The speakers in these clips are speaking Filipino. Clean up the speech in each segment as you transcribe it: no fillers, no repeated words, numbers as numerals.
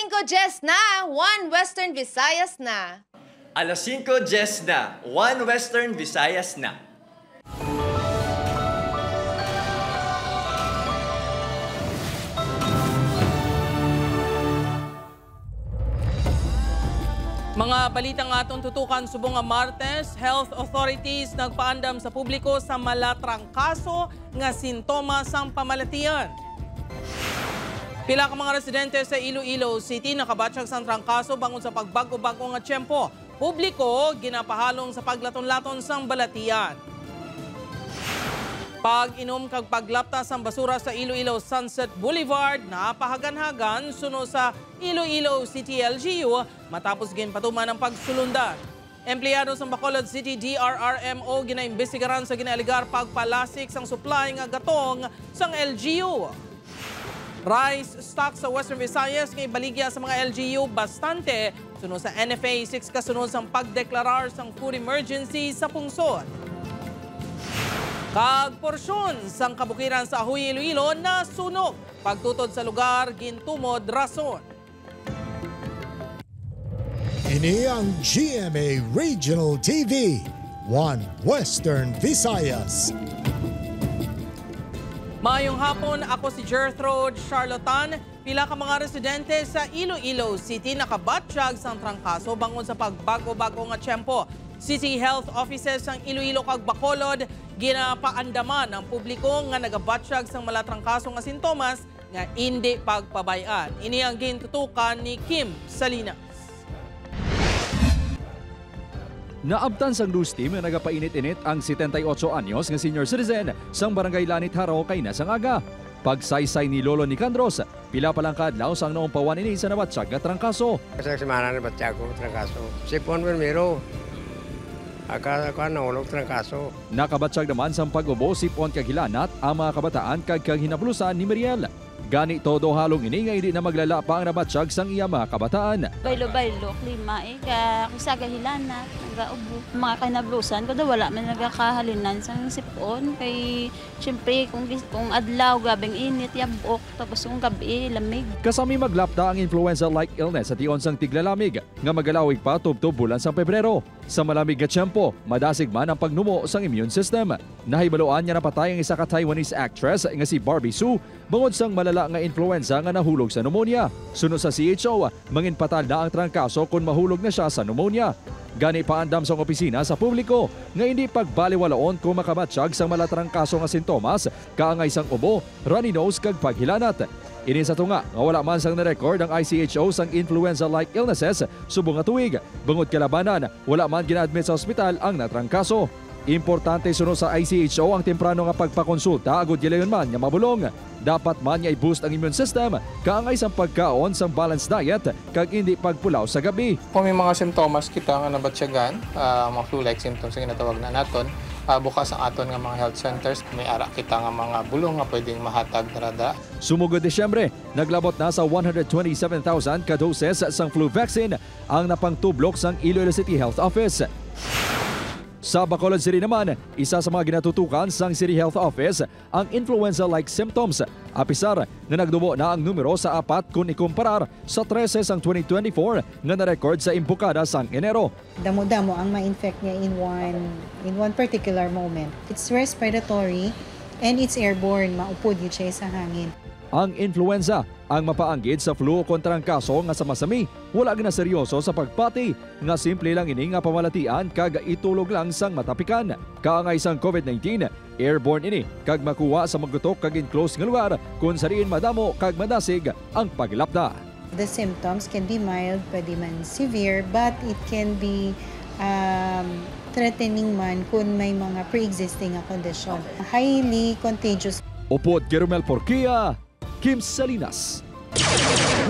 5:10 na, 1 Western Visayas na. Alas 5:10 na, 1 Western Visayas na. Mga balitang atong tutukan subong nga Martes, health authorities nagpaandam sa publiko sa malatrang kaso nga sintomas sang pamalatian. Pila ka mga residente sa Iloilo City nakabatsyag sang trangkaso bangon sa pagbago-bago nga tiyempo. Publiko ginapahalong sa paglaton-laton sang balatian. Pag-inom kag paglapta sang basura sa Iloilo Sunset Boulevard napahagan-hagan suno sa Iloilo City LGU matapos ginpatuman ang pagsulundan. Empleyado sa Bacolod City DRRMO ginaimbestigaran sa ginaaligar pagpalasik sang supply nga gatong sang LGU. Rice stock sa Western Visayas kay baligya sa mga LGU bastante sunod sa NFA 6 kasunod sang pagdeklarar sang food emergency sa pungsod. Kag porsyon sang kabukiran sa Ahoy Iloilo na sunog. Pagtutod sa lugar, gintumod rason. Ini ang GMA Regional TV, 1 Western Visayas. Mayong hapon, ako si Gertrude Charlotan. Pila ka mga residente sa Iloilo City nakabatsyag sang trangkaso bangon sa pagbago-bago nga tiyempo. City Health Offices sang Iloilo kag Bacolod ginapaandaman ang publiko nga nagabatsyag sang malatrangkaso nga sintomas nga hindi pagpabayan. Ini ang gintutukan ni Kim Salinas. Naabtan sang news team nga nagapainit-init ang 78 anyos nga senior citizen sang barangay Lanit Haro kay nasang aga. Pagsaysay ni Lolo ni Candros, pila pa lang kadlaw sang noong pawan ini sa nabatsyag nga trangkaso. Sa semana nabatsyag ko trangkaso. Sipon Vermero. Ako nahulog trangkaso. Nakabatsyag naman sang pag-ubo sipon kag hilanat ang mga kabataan kag hinablusan ni Meriel. Gani todo halong ini nga hindi na maglala pa ang nabatsyag sang iya mga kabataan. Baylo-baylo, klima kung sa gahilanat, nagaubo. Mga kinablusan, kada wala man nagakahalinan sa sipon. Kay siyempre kung adlaw, gabing init, yabok, tapos kung gabi, lamig. Kasami maglapta ang influenza-like illness sa tion sang tiglalamig nga magalawig pa tubtob bulan sa Pebrero. Sa malamig nga tiyempo, madasig man ang pagnumo sang immune system. Nahibaloan niya napatay ang isa ka Taiwanese actress nga si Barbie Su bangod sang malala nga influenza nga nahulog sa pneumonia. Sunod sa CHO, manginpatal na ang trangkaso kung mahulog na siya sa pneumonia. Gani paandam sa opisina sa publiko nga hindi pagbaliwalaon kung makabatsyag sang malatrangkaso nga sintomas kaangay sang ubo, runny nose kag paghilanat. Ini sa tunga nga wala man sang na-record ang ICHO sang influenza-like illnesses subong nga tuig. Bangod kalabanan, wala man gina-admit sa ospital ang natrangkaso. Importante sunod sa ICHO ang temprano nga pagpakonsulta agud gilayon man nga mabulong. Dapat man nga i-boost ang immune system kaangay sang pagkaon sang balanced diet kag hindi pagpulaw sa gabi. Kung may mga sintomas kita nga nabatsyagan, mga flu-like symptoms nga ginatawag na naton, bukas ang aton nga mga health centers, may ara kita nga mga bulong nga pwedeng mahatag narada. Sumugod Desyembre, naglabot na sa 127,000 ka doses sang flu vaccine ang napangtublok sang Iloilo City Health Office. Sa Bacolod City naman, isa sa mga ginatutukan sang City Health Office ang influenza-like symptoms. Apisar na nagdumo na ang numero sa 4 kung ikumparar sa 13 sang 2024 nga na-record sa impukada sang Enero. Damo-damo ang ma-infect niya in one particular moment. It's respiratory and it's airborne, maupod yun siya sa hangin. Ang influenza ang mapaanggid sa flu kontra ang kaso nga sa masami. Wala gina seryoso sa pagpati nga simple lang ini nga pamalatian kag itulog lang sang matapikan. Kaangay sang COVID-19, airborne ini kag makuha sa maggutok kag enclosed nga lugar kung sariin madamo kag madasig ang paglapda. The symptoms can be mild, pwede man severe, but it can be threatening man kung may mga pre-existing condition. Highly contagious. Upod Kerumel Porquia, Kim Salinas,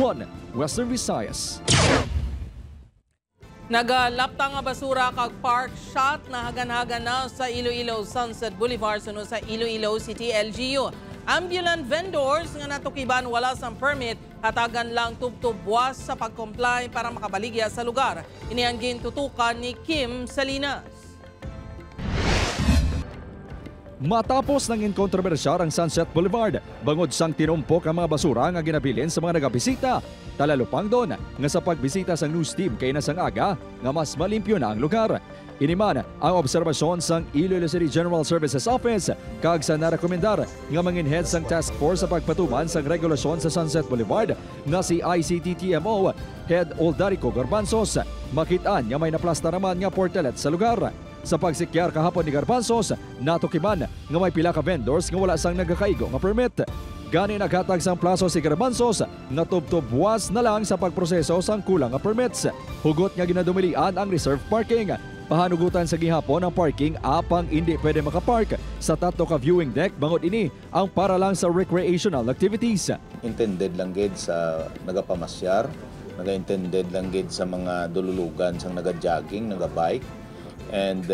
1 Western Visayas. Nagalapta nga basura kag park shot na hagan-hagan na sa Iloilo Sunset Boulevard sunod sa Iloilo City LGU. Ambulant vendors nga natukiban wala sang permit hatagan lang tubtub buwas sa pag-comply para makabaligya sa lugar. Ini ang gintutukan ni Kim Salinas. Matapos nang inkontrobersyar ang Sunset Boulevard, bangod sang tinumpok ang mga basura nga ginabilin sa mga nagabisita. Talalupang doon nga sa pagbisita sang news team kay nasang aga nga mas malimpyo na ang lugar. Iniman ang obserbasyon sang Iloilo City General Services Office kag sa narekomendar nga manginhead sang task force sa pagpatuman sang regulasyon sa Sunset Boulevard nga si ICTTMO Head Oldarico Garbanzos. Makitaan nga may naplasta naman nga portalet sa lugar. Sa pagsikyar kahapon ni Garbanzos, natukiman nga may pila ka vendors nga wala sang nagakaigo nga permit. Gani naghatag sang plaso si Garbanzos nga tubtubwas na lang sa pagproseso sang kulang nga permits. Hugot nga ginadumilian ang reserve parking. Pahanugutan sa gihapon ang parking apang hindi pwede makapark sa tato ka viewing deck bangod ini ang para lang sa recreational activities. Intended lang gid sa nagapamasyar, naga-intended lang gid sa mga dululugan sang naga-jogging, naga-bike. And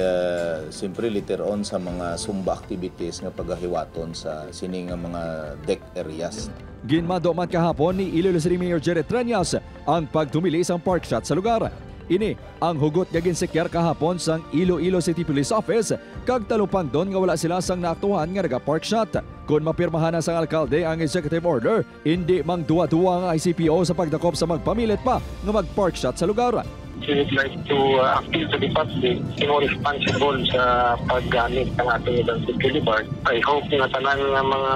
siyempre later on sa mga Zumba activities nga pagahiwaton sa sining nga mga deck areas. Ginmado man kahapon ni Iloilo City Mayor Jerry Treñas ang pagtumili sang park shot sa lugar. Ini ang hugot nga ginsikyar kahapon sang Iloilo City Police Office kag talupang doon nga wala sila sang naaktuhan nga naga-park shot. Kung mapirmahan na sang alkalde ang executive order, hindi mang duwa-duwa ang ICPO sa pagdakop sa magpamilit pa nga mag-park shot sa lugar. We would like to appeal to the public yung responsible sa paggamit ng ating Sunset Boulevard. I hope na tanan ng mga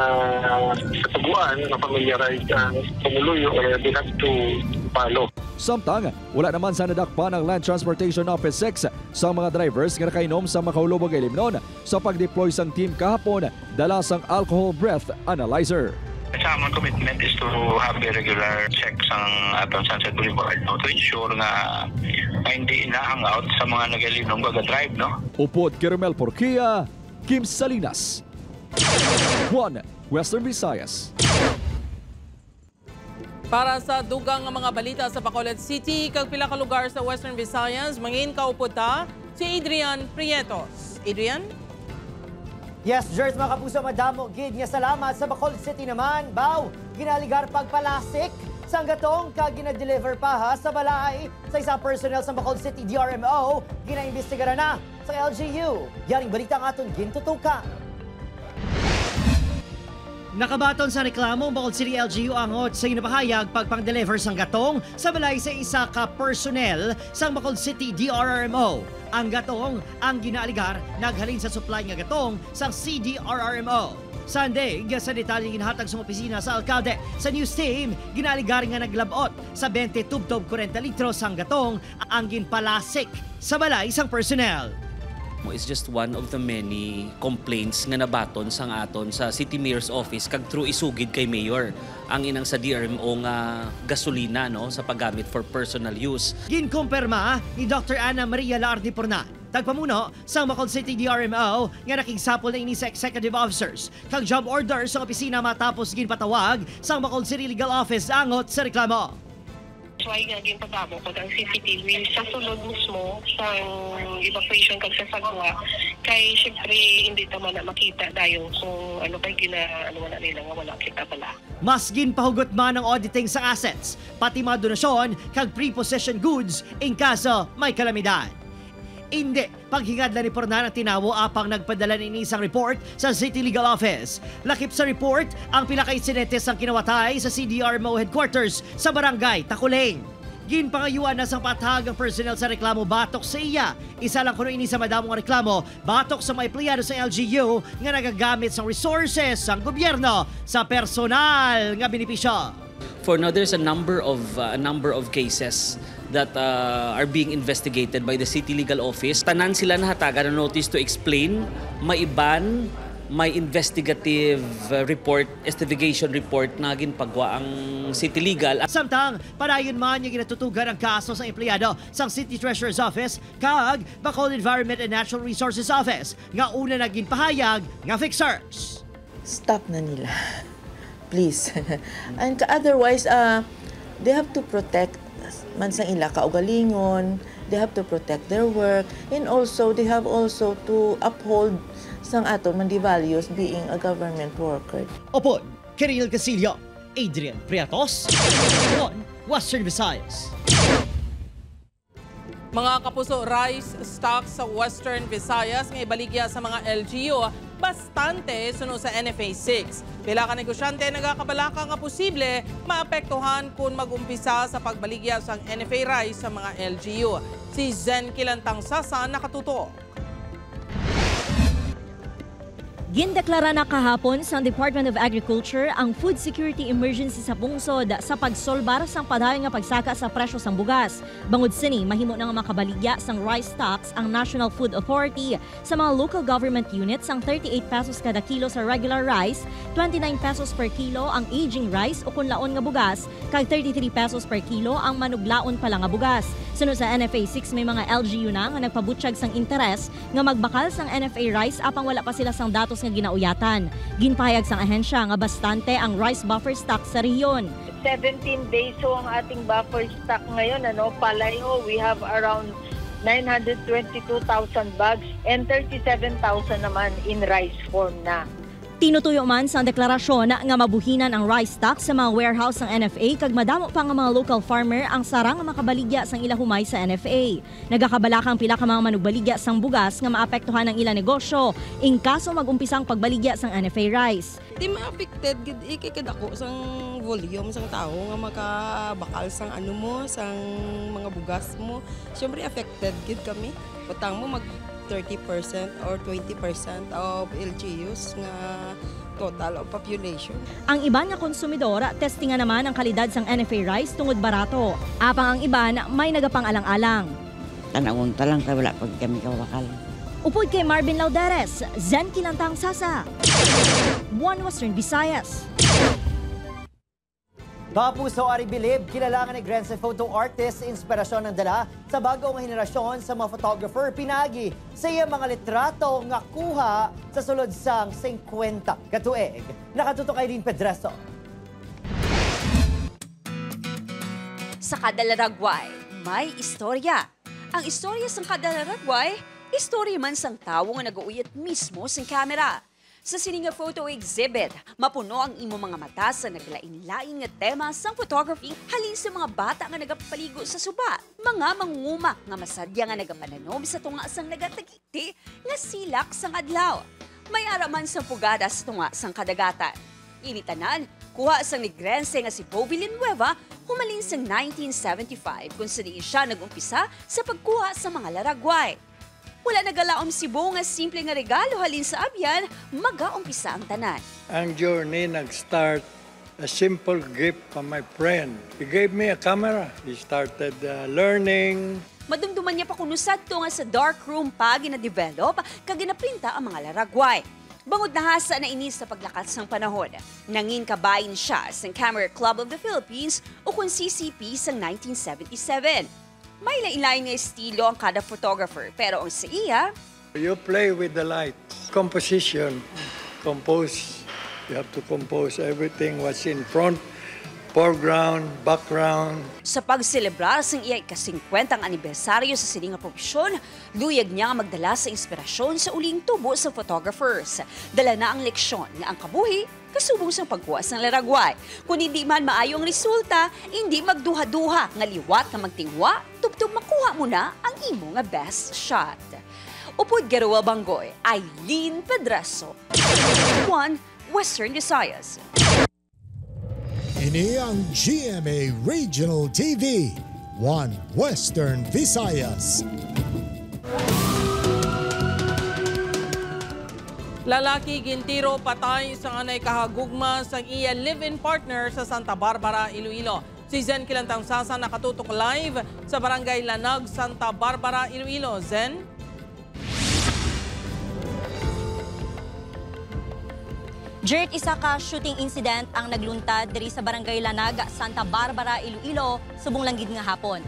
katuguan na familiarize ang tumuluyo or they have to follow. Samtang, wala naman sa nadakpa ng Land Transportation Office 6 sa mga drivers nga nakainom sa Makaulobog Ilimnon sa pag-deploy sang team kahapon dala sang alcohol breath analyzer. Sa among commitment is to have the regular checks ang atong Sunset Boulevard to ensure nga hindi na-hangout sa mga nagalinom gaga-drive, no? Upod Kirmel Porquia, Kim Salinas. 1 Western Visayas. Para sa dugang nga mga balita sa Bacolod City, kag pila ka lugar sa Western Visayas, mangin kaupod ta si Adrian Prietos. Adrian? Yes, George, mga kapuso, madamo gid nga salamat sa Bacolod City naman. Baw, ginaligar pagpalasik sang gatong kag gina-deliver pa ha sa balay sa isang personnel sa Bacolod City DRMO, ginaimbestigaran na sa LGU. Yaring balita ang aton gintutukan. Nakabaton sa reklamo ang Bacolod City LGU angot sa ginapahayag pagpang-deliver sang gatong sa balay sa isa ka personnel sa Bacolod City DRRMO. Ang gatong ang ginaaligar naghalin sa supply nga gatong sa CDRRMO. Sunday, sa detalye ginhatag sa opisina sa alkalde sa news team, ginaaligar nga naglabot sa 20 tubtob 40 litros ang gatong ang ginpalasik sa balay sang personnel. Is just one of the many complaints nga nabaton sang aton sa City Mayor's Office kag through isugid kay Mayor ang inang sa DRMO nga gasolina no sa paggamit for personal use. Ginkumpirma ni Dr. Ana Maria Lardi Pornan, tagpamuno sa Bacolod City DRMO nga nakigsapol na ini sa executive officers kag job order sa opisina matapos ginpatawag sa Bacolod City Legal Office angot sa reklamo. Why naging pagdamo ko ang CCTV sa sulod mismo sa evacuation kag sa sagwa kay syempre hindi tama na makita dayon kung ano kay gina-ano nila nga wala kita pala. Mas ginpahugot man ang auditing sa assets, pati mga donasyon kag pre-possession goods in kaso may kalamidad. Hindi, paghingad na ni Pornan ang tinawo apang nagpadala ni isang report sa City Legal Office. Lakip sa report, ang pila ka insidente sang kinawatay sa CDRMO headquarters sa Barangay Takuleng. Ginpangayuan na sang patahag ang personnel sa reklamo batok sa iya. Isa lang kuno ini sa madamong reklamo, batok sa mga empleyado sa LGU nga nagagamit sang resources sang gobyerno sa personal nga benepisyo. For now, there's a number of cases that are being investigated by the City Legal Office. Tanan sila nahatagan ng notice to explain, may iban, may investigative report, investigation report na ginpagwa ang City Legal. Samtang, padayon man yung ginatutugan ang kaso sa empleyado sa City Treasurer's Office kag Bacolod Environment and Natural Resources Office nga una na ginpahayag nga fixers. Stop na nila. Please. And otherwise, they have to protect man sang ila kaugalingon, they have to protect their work, and also they have also to uphold sang aton man di values being a government worker. Opod, Kiril Casillo, Adrian Prietos, Western Visayas. Mga kapuso, rice stock sa Western Visayas nga ibaligya sa mga LGU bastante suno sa NFA 6. Pila ka negosyante nagakabalaka nga posible maapektuhan kung mag-umpisa sa pagbaligya sa NFA rice sa mga LGU. Si Zen Kilantang Sasa nakatuto. Gindeklara na kahapon sa Department of Agriculture ang food security emergency sa bungsod sa pagsolbar sang padayon nga pagsaka sa presyo sang bugas. Bangod sini, mahimo na nga makabaligya sang rice stocks ang National Food Authority sa mga local government units ang 38 pesos kada kilo sa regular rice, 29 pesos per kilo ang aging rice o kunlaon nga bugas, kag 33 pesos per kilo ang manuglaon pala nga bugas. Sunod sa NFA 6 may mga LGU na nga nagpabutyag sang interes nga magbakal sang NFA rice apang wala pa sila sang datos nga ginauyatan. Ginpahayag sang ahensya nga bastante ang rice buffer stock sa rehiyon. 17 days so ang ating buffer stock ngayon, Palayo, we have around 922,000 bags and 37,000 naman in rice form na. Tinutuyo man sa deklarasyon nga mabuhinan ang rice stock sa mga warehouse ng NFA kag madamo pa nga mga local farmer ang sarang nga makabaligya sang ila humay sa NFA. Nagakabalakang pila ka mga manugbaligya sang bugas nga maapektuhan ang ila negosyo in kaso magumpisang pagbaligya sang NFA rice. Di ma-affected gid ikikadako sang volume sang tao nga makabakal sang sang mga bugas mo. Syempre affected gid kami. Utang mo mag 30% or 20% of LGUs nga total of population. Ang iban nga konsumidor, testingan naman ang kalidad sang NFA rice tungod barato. Apang ang iban may nagapang-alang-alang. Tanawunta lang kay wala pag kami kawakal. Upod kay Marvin Lauderes, Zen Kilantang Sasa, One Western Visayas. Kapuso Ari Bilib, kilala nga ni Grense photo artist, inspirasyon ng dala sa bagong henerasyon sa mga photographer pinagi sa iya mga litrato nga kuha sa sulod sang 50 katuig. Nakatuto kay Rin Pedreso. Sa kada laragway, may istorya. Ang istorya sang kada laragway, istorya man sang tawo nga nag-uuyat mismo sang kamera. Sa sininga photo exhibit, mapuno ang imo mga mata sa naglain-lain nga tema sang photography halin sa mga bata nga nagapaligo sa suba, mga manguma nga masadya nga nagapananom sa tunga sang nagatagiti nga silak sang adlaw. May araman sang pugada sa tunga sang kadagatan. Initanan, kuha sang ni Grense nga si Bobby Villanueva humalin sang 1975 kung saan siya nag-umpisa sa pagkuha sa mga laragway. Wala nagalaom si Bo nga simple nga regalo halin sa abyan, mag-aumpisa ang tanan. Ang journey nag-start a simple gift from my friend. He gave me a camera. He started learning. Madumduman niya pa kunusad to nga sa darkroom pa gina-develop kag ginaprinta ang mga laragway. Bangod na hasa na inis sa paglakas ng panahon. Nangin kabayin siya sa Camera Club of the Philippines o kung CCP sa 1977. May lain-lain nga estilo ang kada photographer, pero ang sa iya... You play with the lights. Composition. Compose. You have to compose everything what's in front, foreground, background. Sa pagselebrar sang iya ika-50 anibersaryo sa sining nga profesyon, luyag niya nga magdala sa inspirasyon sa uling tubo sa photographers. Dala na ang leksyon nga ang kabuhi, kasubong sa pagkuha ng laragway. Kung hindi man maayong resulta, hindi magduha-duha nga liwat nga magtingwa, tubtub makuha mo na ang imo nga best shot. Upod Garawa Banggoy, Eileen Pedreso, One Western Visayas. Ini ang GMA Regional TV, One Western Visayas. Lalaki gintiro patay sa anay kahagugma sa iya live-in partner sa Santa Barbara, Iloilo. Si Zen Kilantang Sasa nakatutok live sa Barangay Lanag, Santa Barbara, Iloilo. Zen? Jert, isa ka shooting incident ang nagluntad diri sa Barangay Lanag, Santa Barbara, Iloilo, subong langgid nga hapon.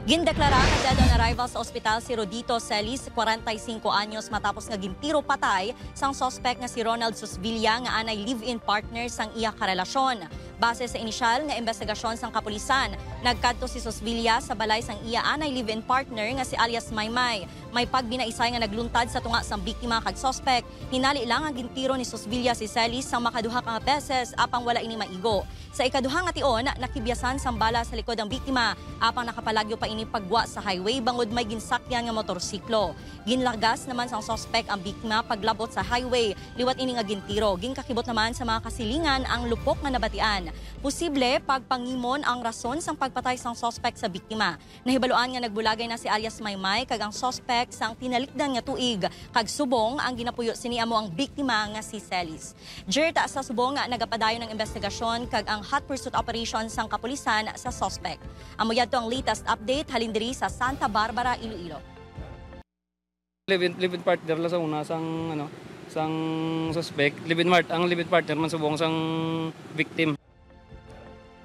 Gindeklara nga dead on arrival sa ospital si Rodito Celis, 45 anyos, matapos nga gintiro patay sang suspect nga si Ronald Susvilla nga anay live-in partner sang iya karelasyon. Base sa inisyal nga investigasyon sang kapulisan, nagkadto si Sosvilla sa balay sang iya anay live-in partner nga si alias Maymay. May pagbinaisay nga nagluntad sa tunga sang biktima kag suspect. Hinali lang ang gintiro ni Sosvilla si Celis sang makaduha ka beses apang wala ini maigo. Sa ikaduha nga tion, nakibiyasan sang bala sa likod ang biktima apang nakapalagyo pa ini pagwa sa highway bangod may ginsakyan nga motorsiklo. Ginlagas naman sang suspect ang biktima paglabot sa highway, liwat ini nga gintiro. Ginkakibot naman sa mga kasilingan ang lupok nga nabatian. Posible pagpangimon ang rason sang pagpatay sang suspect sa biktima. Nahibaluan nga nagbulagay na si alias Maymay kag ang suspect sang tinalikdan nga tuig kag subong ang ginapuyo sini amo ang biktima nga si Celis. Jerta sa subong nga nagapadayon ng investigasyon kag ang hot pursuit operation sang kapulisan sa suspect. Amo yadto ang latest update halin diri sa Santa Barbara, Iloilo. Live-in partner la sa una sang suspect. Ang live-in partner man subong sang victim.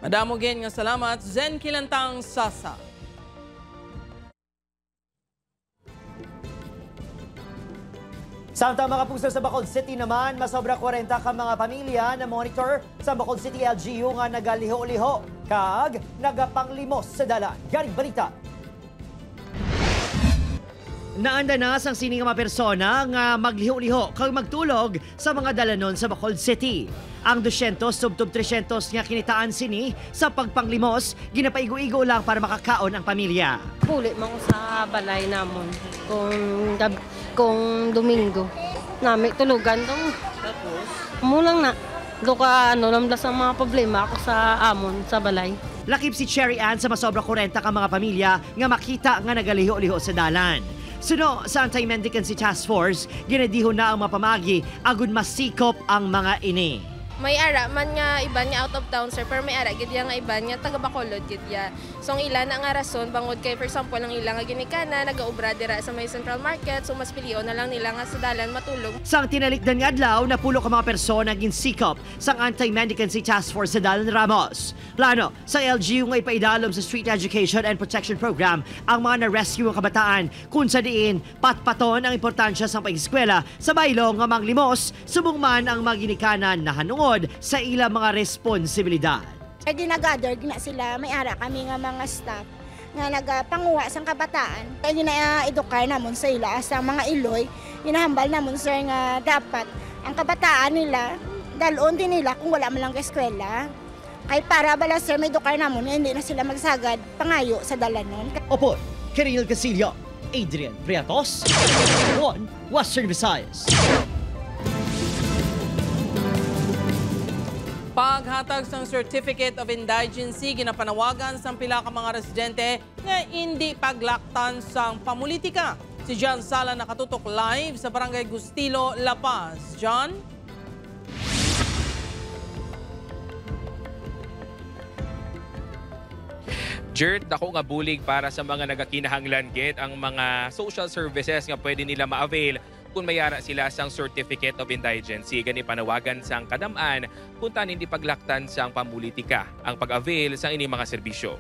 Madamo gen nga salamat, Zen Kilantang Sasa. Samtang mga puso sa Bacolod City naman, masobra 40 ka mga pamilya na monitor sa Bacolod City LGU nga nagaliho-liho kag nagapanglimos sa dalan. Garing balita. Naanda na sang sini nga mga persona nga magliho-liho kag magtulog sa mga dalanon sa Bacolod City. Ang 200 subtub 300 nga kinitaan sini sa pagpanglimos, ginapaigo-igo lang para makakaon ang pamilya. Puli mo sa balay namon kung Domingo. Nami tulugan tong. Tapos? Mulang na. Duka namdas ang mga problema ako sa amon, sa balay. Lakip si Cherry Ann sa masobra 40 ka mga pamilya nga makita nga nagaliho-liho sa dalan. Suno sa Anti-Mendicancy Task Force, ginadiho na ang mapamagi agud masikop ang mga ini. May ara man nga iba niya out of town sir, pero may ara gid nga iba niya taga Bacolod gid ya. So ang ila na nga rason bangod kay for example ang ila nga ginikana nagaobra dira sa may Central Market, so mas pilion na lang nila nga sa dalan matulog. Sang tinalikdan nga adlaw napulo ka mga persona ginsikop sang Anti-Mendicancy Task Force sa Dalan Ramos. Plano sa LGU nga ipaidalom sa Street Education and Protection Program ang mga na-rescue nga kabataan kung sa diin patpaton ang importansya sang pag-eskwela sa baylo nga manglimos subong man ang mga ginikanan na hanungod sa ilang mga responsibilidad. Ay ginagather gina sila, may ara kami nga mga staff nga nagapanguha sang kabataan. Ay gina-edukar namon sa ila sa mga iloy, ginahambal namon sir nga dapat ang kabataan nila dalon din nila kung wala man lang ka eskwela. Kay para bala sir may edukar namon hindi na sila magsagad pangayo sa dalanon. Opo, Kiril Casillo, Adrian Priatos, One Western Visayas. Paghatag ng Certificate of Indigency, ginapanawagan sa pila ka mga residente nga hindi paglaktan sa pamulitika. Si John Sala nakatutok live sa Barangay Gustilo, La Paz. John? Jert, dako nga bulig para sa mga nagakinahanglan gid ang mga social services nga pwede nila ma-avail kung mayara sila sang Certificate of Indigency. Gani panawagan sang kadamaan kung tan hindi paglaktan sang pamulitika ang pag-avail sa ini mga serbisyo.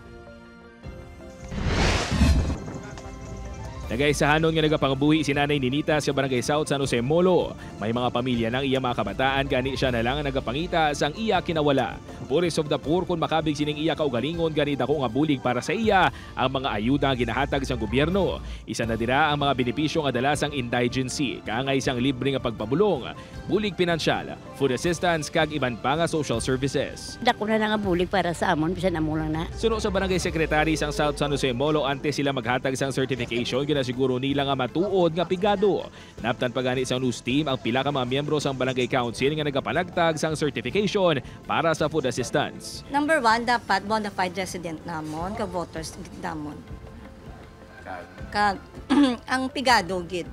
Nagaisahanon nga nagapangabuhi si Nanay Ninita sa Barangay South San Jose Molo. May mga pamilya ng iya mga kabataan gani siya na lang ang nagapangita sang iya kinawala. Puris of the poor kung makabig sining iya kaugalingon gani dako nga bulig para sa iya ang mga ayuda ginahatag sa gobyerno. Isa na dira ang mga benepisyo nga dala sang indigency, kaangay sang libre nga pagpabulong, bulig pinansyal, food assistance kag iban pa nga social services. Dako na nga bulig para sa amon bisan amo lang na. Suno sa Barangay Secretary sang South San Jose Molo ante sila maghatag sang certification siguro nila nga matuod nga pigado. Naptan pagani sa news team ang pila ka mga miyembro sang Barangay Council nga nagapanagtag sang certification para sa food assistance. Number 1, dapat bona fide resident namon, ka voters namon. Kag ang pigado gid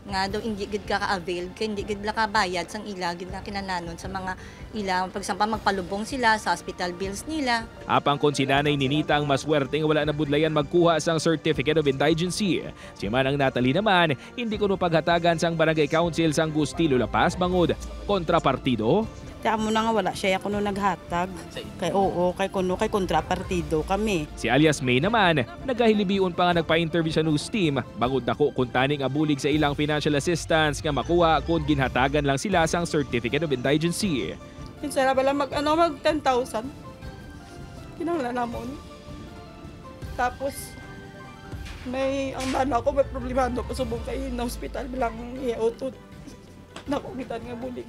nga do hindi gid ka avail kay hindi gid la ka bayad sang ila gid na kinananon sa mga ila pagsampa magpalubong sila sa hospital bills nila. Apang kon si Nanay Ninita ang maswerte nga wala na budlayan magkuha sang Certificate of Indigency. Si Manang Natalie naman hindi kuno paghatagan sang Barangay Council sang Gustilo, La Paz bangod kontrapartido. Kaya mo na nga wala siya kuno naghatag. Kay oo, kay kuno kay kontrapartido kami. Si alias May naman, nagahilibion pa nga nagpa-interview sa news team bangod dako kung taning abulig sa ilang financial assistance nga makuha kung ginhatagan lang sila sang Certificate of Indigency. Minsan na pala mag 10,000. Kinahanglan namon. Tapos, ang bana ko, may problemado ko subong kay na hospital bilang iautot. Nakugitan nga bulig.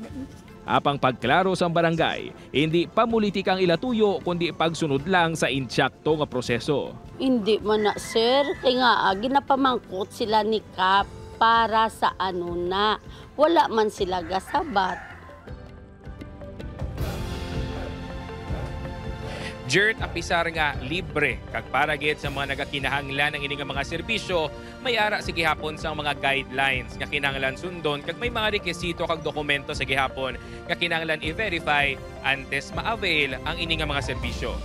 Apang pagklaro sa barangay, hindi pamulitik ang ilatuyo kundi pagsunod lang sa insyakto nga proseso. Hindi man na, sir. Kaya nga, ginapamangkot sila ni Kap para sa ano na. Wala man sila gasabat. Jert apisar nga libre kag para gid sa mga nagakinahanglan ng ining mga serbisyo, may ara sa gihapon sa mga guidelines nga kinahanglan sundon kag may mga rekisito kag dokumento sa gihapon nga kinahanglan i-verify antes ma-avail ang ining mga serbisyo.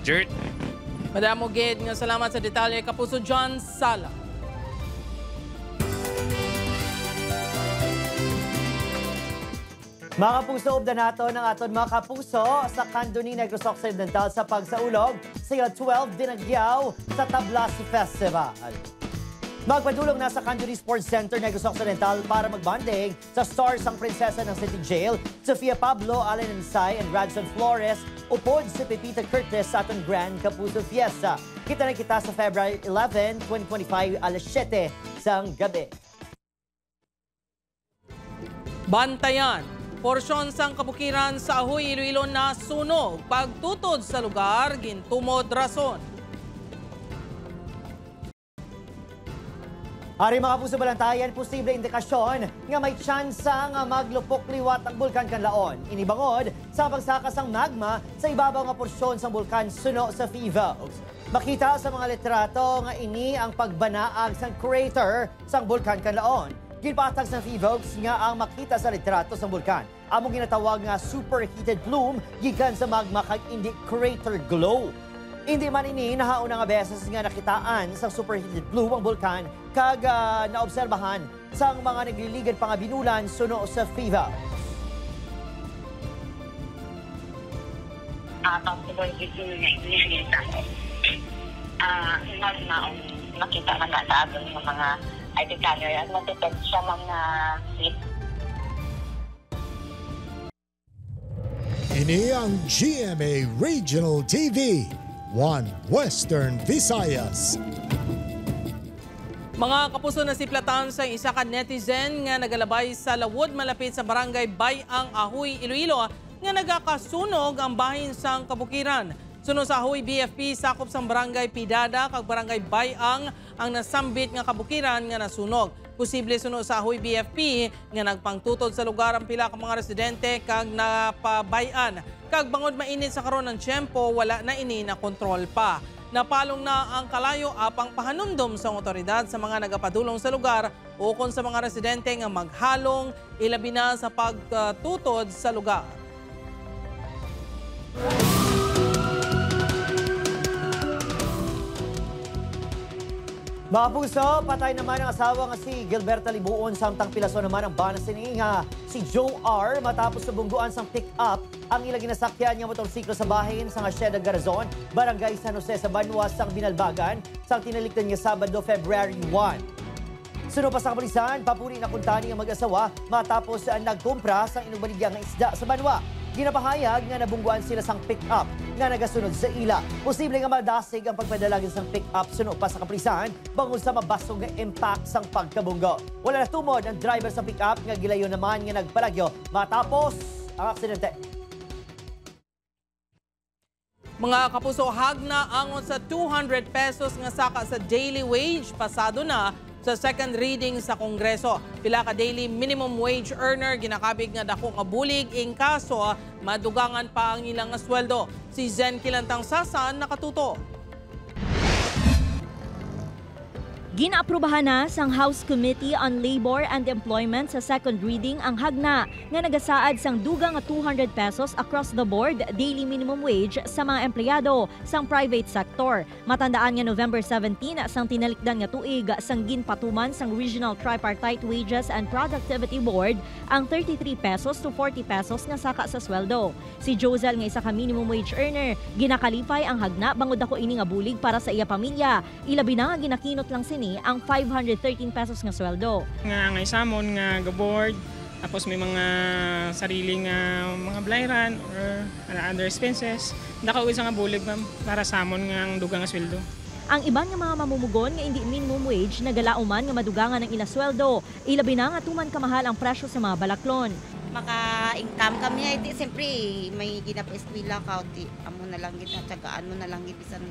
Jert. Madamo gid nga salamat sa detalye Kapuso John Sala. Mga kapuso, ubda nato ng aton mga kapuso sa Candoni Negros Occidental sa pagsaulog sa 12 Dinagyaw sa Tablasi Festival. Magpadulong na sa Candoni Sports Center Negros Occidental para magbanding sa stars ang prinsesa ng City Jail, Sofia Pablo, Allen Ansay, and Radson Flores, upod si Pepita Curtis sa aton Grand Kapuso Fiesta. Kita na kita sa February 11, 2025, alas 7 sang gabi. Bantayan. Porsyon sang kabukiran sa Ahoy, Iloilo na sunog. Pagtutod sa lugar, gintumod rason. Ari mga puso balantayan, posible indikasyon nga may tsansa nga maglupok liwat ang bulkan Kanlaon. Inibangod sa pagsakas ng magma sa ibabaw nga porsyon sa bulkan Suno sa Fivos. Makita sa mga litrato nga ini ang pagbanaag sang crater sang bulkan Kanlaon. Ginpatag sa Fivos nga ang makita sa litrato sa bulkan. Among ginatawag nga superheated plume gikan sa magma kag hindi crater glow. Hindi man ini nahauna nga beses nga nakitaan sa superheated plume ang bulkan kag naobserbahan sang mga nagliligan pa nga binulan suno sa Fivos. Possible ito nga inilita. Makita nga sa atin ng mga ID camera at matitect sa mga Ini ang GMA Regional TV, One Western Visayas. Mga kapuso na siplatan sa isa ka netizen nga nagalabay sa lawod malapit sa barangay Bayang, Ahoy, Iloilo nga nagakasunog ang bahin sang kabukiran. Suno sa Ahoy BFP, sakop sang barangay Pidada kag barangay Bayang ang nasambit nga kabukiran nga nasunog. Posible suno sa Ahoy BFP nga nagpangtutod sa lugar ang pila ka mga residente kag napabayan. Kag bangod mainit sa karon ng tiyempo, wala na ini na kontrol pa. Napalong na ang kalayo apang pahanumdom sa otoridad sa mga nagapadulong sa lugar ukon sa mga residente nga maghalong ilabi na sa pagtutod sa lugar. Mga puso, patay naman ang asawa nga si Gilberta Libuon samtang pilaso naman ang bana sininga si Joe R. matapos subungguan sang pick-up ang ilang ginasakyan niya motorsiklo sa bahin sa Hacienda Garazon, Barangay San Jose sa Banwa sang Binalbagan sang tinalikdan niya Sabado, February 1. Suno pa sa kapulisan, papuri na kuntani ang mag-asawa matapos nagkumpra sang inubaligya nga isda sa Banwa. Ginapahayag nga nabungguan sila sang pick-up nga nagasunod sa ila. Posible nga madasig ang pagpadalagin sang pick-up suno pa sa kapulisan bangod sa mabasog nga impact sang pagkabunggo. Wala na tumod ang driver sa pick-up nga gilayo naman nga nagpalagyo matapos ang aksidente. Mga kapuso, hagna angon sa 200 pesos nga saka sa daily wage pasado na sa second reading sa Kongreso. Pila ka daily minimum wage earner ginakabig nga dako nga bulig ing kaso madugangan pa ang ilang sweldo. Si Zen Kilantang Sasan nakatuto. Ginaaprubahan na sang House Committee on Labor and Employment sa second reading ang hagna nga nagasaad sang dugang nga 200 pesos across the board daily minimum wage sa mga empleyado sang private sector. Matandaan nga November 17 sang tinalikdan nga tuig sang ginpatuman sang Regional Tripartite Wages and Productivity Board ang 33 pesos to 40 pesos nga saka sa sweldo. Si Josel nga isa ka minimum wage earner, ginakalipay ang hagna bangod ako ini nga bulig para sa iya pamilya. Ilabi na nga ginakinot lang sini ang 513 pesos nga sweldo. Nga isamon nga gaboard Tapos may mga sariling mga blayran or other expenses. Nakauwi sa nga bulig ma'am para samon nga ang dugang nga sweldo. Ang iban nga mga mamumugon nga hindi minimum wage nagalauman nga madugangan ng ilasweldo. Ilabi na nga tuman kamahal ang presyo sa mga balaklon. Maka-income kami iti siyempre may ginapa-eskwela ka uti amo na lang gid tsagaan mo na lang gid bisan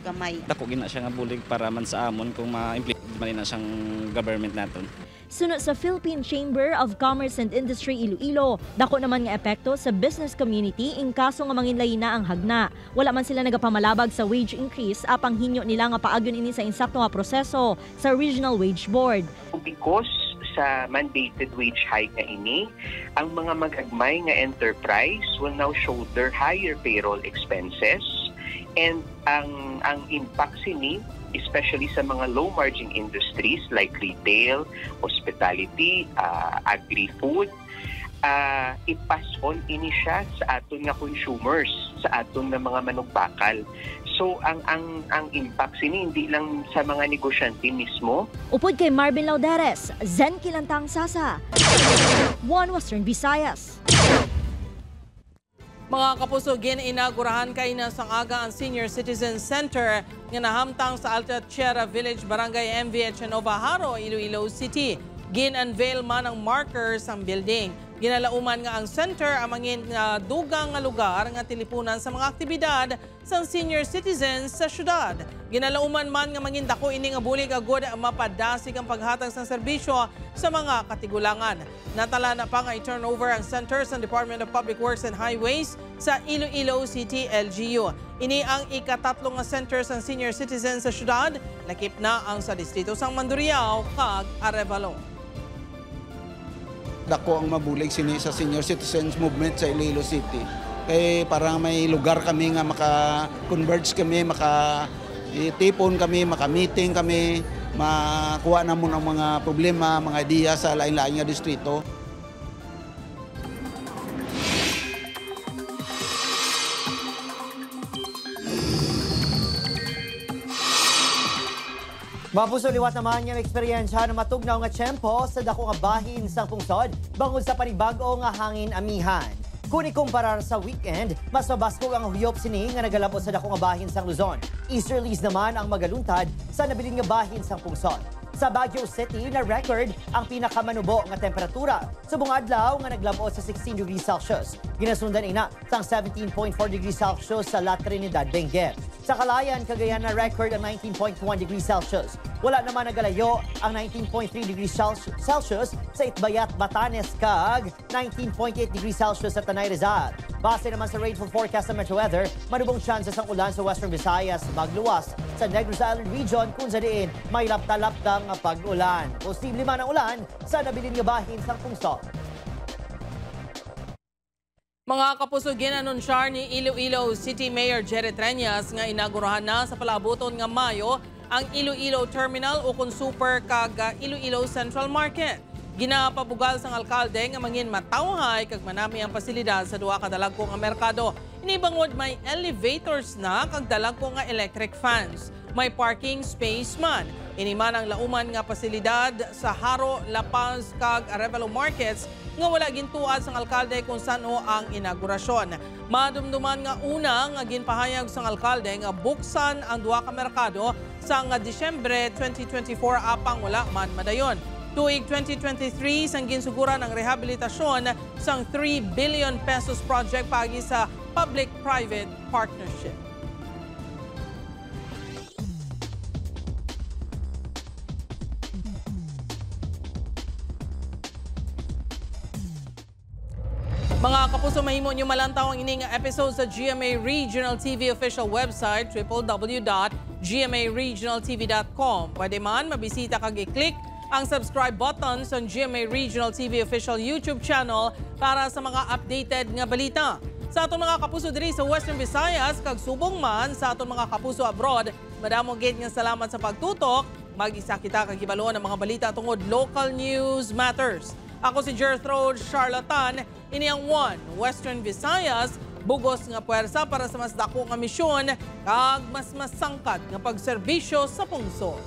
gamay. Dako gina siya nga bulig para man sa amon kung ma-implement man na siyang government naton. Sunod sa Philippine Chamber of Commerce and Industry Iloilo, dako naman nga epekto sa business community in kaso nga manginlay na ang hagna. Wala man sila nagapamalabag sa wage increase apang hinyo nila nga paagyon ini sa insakto nga proseso sa Regional Wage Board. Because sa mandated wage hike na ini, ang mga magagmay nga enterprise will now shoulder higher payroll expenses and ang impact sini especially sa mga low-margin industries like retail, hospitality, agri-food, i-pass on ini siya sa aton nga consumers, sa aton nga mga manugbakal. So, ang impact sini hindi lang sa mga negosyante mismo. Upod kay Marvin Lauderes, Zen Kilantang Sasa, One Western Visayas. Mga kapuso, gin-inaugurahan kay na sang aga ang Senior Citizen Center nga nahamtang sa Alta-Tierra Village, Barangay MVH, Novajaro, Iloilo City. Gin-unveil man ang markers ang building. Ginalauman nga ang center ang mangin dugang nga lugar nga tilipunan sa mga aktibidad sa senior citizens sa syudad. Ginalauman man nga mangin dako ini nga bulig agud mapadasig ang paghatag sa serbisyo sa mga katigulangan. Natala na pa nga i-turnover ang center sa Department of Public Works and Highways sa Iloilo City LGU. Ini ang ikatatlo nga center sa senior citizens sa syudad, lakip na ang sa distrito sang Mandurriao kag Arevalo. Dako ang mabulig sini sa senior citizens movement sa Iloilo City. Kaya parang may lugar kami nga maka-converge kami, maka-tipon kami, maka-meeting kami, makuha na mo ng mga problema, mga idea sa lain-lain nga distrito. Mapuso liwat naman yung eksperyensya na matugnaw nga tiyempo sa dako nga bahin sang pungsod bangod sa panibago nga hangin amihan. Kung ikumparar sa weekend, mas mabaskog ang huyop sini nga nagalabot sa dako nga bahin sang Luzon. Easterlies naman ang magaluntad sa nabilin nga bahin sang pungsod. Sa Baguio City na record ang pinakamanubo nga temperatura. Subong adlaw nga naglabot sa 16 degrees Celsius. Ginasundan ina sang 17.4 degrees Celsius sa La Trinidad, Benguet. Sa Calayan, Cagayan na record ang 19.1 degrees Celsius. Wala naman nagalayo ang 19.3 degrees Celsius sa Itbayat, Batanes, kag 19.8 degrees Celsius sa Tanay Rizal. Base naman sa rainfall forecast sa Metro Weather, manubong chances ang ulan sa Western Visayas, magluwas sa Negros Island Region kung sa diin may lapta-laptang pag-ulan. Posible man ang ulan sa nabilin nga bahin sa pungsod. Mga kapuso, ginanunsyar ni Iloilo City Mayor Jerry Treñas nga inaugurahan na sa palabuton nga Mayo ang Iloilo Terminal o Super kag Iloilo Central Market. Ginapabugal sang alkalde nga mangin matawhay kag manami ang pasilidad sa duha ka dalagko nga merkado. Inibangod may elevators na kag dalagko nga electric fans. May parking space man. Iniman ang lauman nga pasilidad sa Haro, La Paz kag Arevalo Markets nga wala gintuad sang alkalde kung saan ang inaugurasyon. Madumduman nga una nga ginpahayag sang alkalde nga buksan ang duha ka merkado sa Disyembre 2024 apang wala man madayon. Tuig 2023 sang ginsuguran ang rehabilitasyon sang 3 billion pesos project pagi sa public-private partnership. Mga kapuso, mahimo nyo malantaw ang ining episode sa GMA Regional TV official website www.gmaregionaltv.com. Pwede man mabisita kag i-click ang subscribe button sa GMA Regional TV official YouTube channel para sa mga updated nga balita. Sa atong mga kapuso diri sa Western Visayas kag subong man sa atong mga kapuso abroad, madamo gid nga salamat sa pagtutok. Mag-isa kita kag ibaluan ang mga balita tungod local news matters. Ako si Gertrude Charlatan, ini ang One Western Visayas, bugos nga puwersa para sa mas dako nga misyon kag mas masangkad nga pagserbisyo sa pungsod.